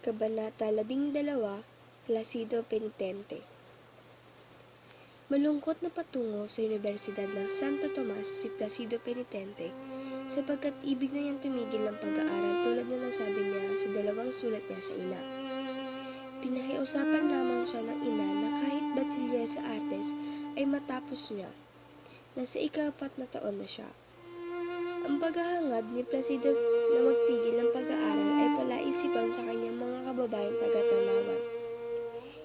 Kabanata 12, Placido Penitente. Malungkot na patungo sa Universidad ng Santo Tomas si Placido Penitente sapagkat ibig na niyang tumigil ng pag-aaral tulad na nasabi niya sa dalawang sulat niya sa ina. Pinakiusapan lamang siya ng ina na kahit bachiller sa artes ay matapos niya. Nasa ika-4 na taon na siya. Ang paghahangad ni Placido na magtigil ng pag-aaral ay palaisipan sa kanyang mga kababayang taga-Tanawan.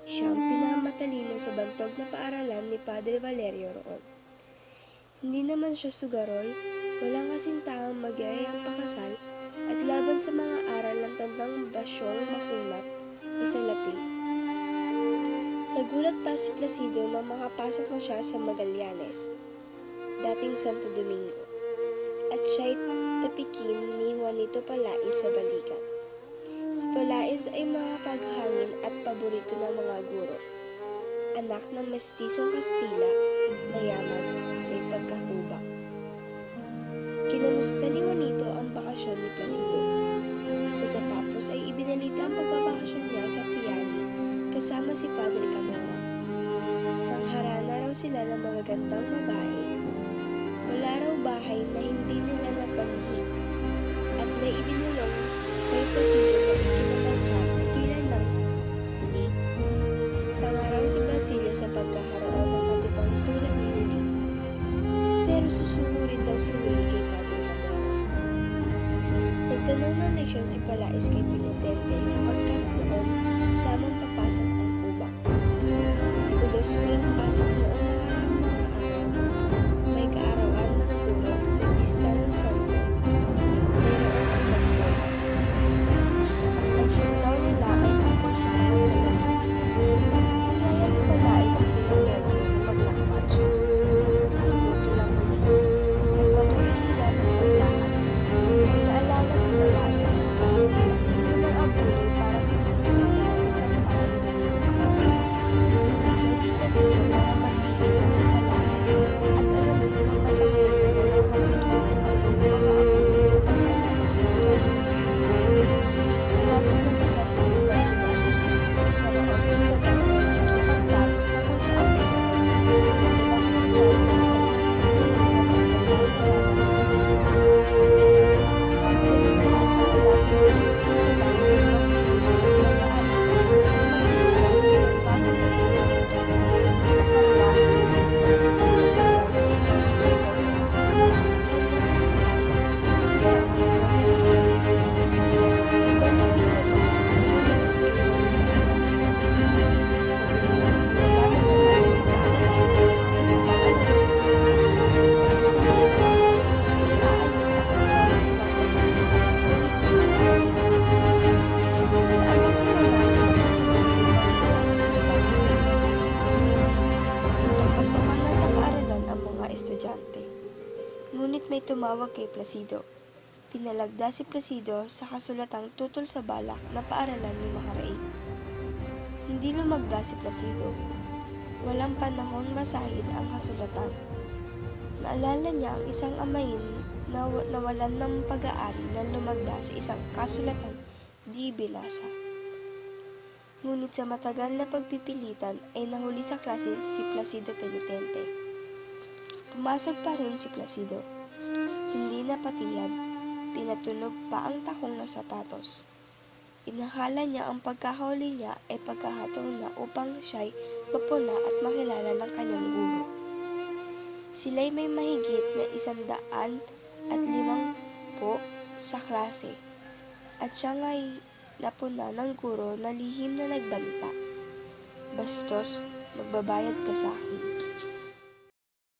Siya ang pinakamatalino sa bantog na paaralan ni Padre Valerio roon. Hindi naman siya sugarol, walang kasintaang magyayang pakasal, at laban sa mga aral ng tandang basyong makunat na salapi. Nagulat pa si Placido nang makapasok na siya sa Magallanes, dating Santo Domingo, at siya'y tapikin ni Juanito Palais sa balikat. Si Palais ay makapaghangin at paborito ng mga guro. Anak ng mestisong Kastila, mayaman, may pagkahubak. Kinamusta ni Juanito ang bakasyon ni Placido. Pagkatapos ay ibinalita ang pagbabakasyon niya sa Piani kasama si Padre Camora. Nangharana raw sila ng magagandang babae. Wala raw bahay na hindi nila napanahig at may ibinulong kay Placido na ikinamangha tila ng huli. Pangaraw si Basilio sa pagkakaroon ng katibang tulad ni Huli. Pero susuko rin daw si Huli kay Padre Camora. Nagtanong ng leksyon si Palais kay Penitente sapagkat noon lamang papasok ang Cuba. Ulos-ulang pasok noong nakaraang mga araw. May kaarawan ng puro, may pista ng santo. Mayroon ang magbuhay. Ang leksyon daw nila ay tungkol sa mga salamin. Niyaya ni Palais si Penitente na maglakbad siya. Tumuto lang huli. Nagpatuloy sila ng paglakad. May naalala si Palais. Nahingi ng abulay para sa pamumundo ng isang parang Dominico. Nagbigay si Placido para magtigil na si Palais at alam din ng matanggihan na nakatutulong maging mga abulay sa pagbasa ng estudyante. Nalapit na sila sa universidad. Naroon si Isabel na nakikipagtalo kung saan ang ibang estudyante ay nagpinili na magandang dala ng magsisimula. Lumigla at nawala sa loob si Isabel na magpuro sa mag-aaral at magtinginan sa isang bagong na pinagdagdag na karwahe. Nakita na si Juanito Gomez ang kanyang katipan na kasama si Doña Victorina. Si Doña Victorina ay humingi kay Juanito Palais. Si Camilo ay lamang pumasok sa paaralan ay napapalagay ng may paso at kung mayroon ay aalis at magbabayad ng pasanin ngunit pinapasa. Sa anong wala ay napasunod kay Juanita sa simbahan. Nagpasukan na sa paaralan ang mga estudyante. Ngunit may tumawag kay Placido. Pinalagda si Placido sa kasulatang tutol sa balak na paaralan ni Macaraig. Hindi lumagda si Placido. Walang panahon basahin ang kasulatan. Naalala niya ang isang amayin na nawalan ng pag-aari nang lumagda sa isang kasulatan di binasa. Ngunit sa matagal na pagpipilitan ay nahuli sa klase si Placido Penitente. Pumasok pa rin si Placido. Hindi napatiyad, pinatunog pa ang takong na sapatos. Inakala niya ang pagkahuli niya ay pagkahatong niya upang siya'y mapuna at makilala ng kanyang guro. Sila'y may mahigit na 150 sa klase at siya nga'y napuna ng guro na lihim na nagbanta. Bastos, magbabayad ka sa akin.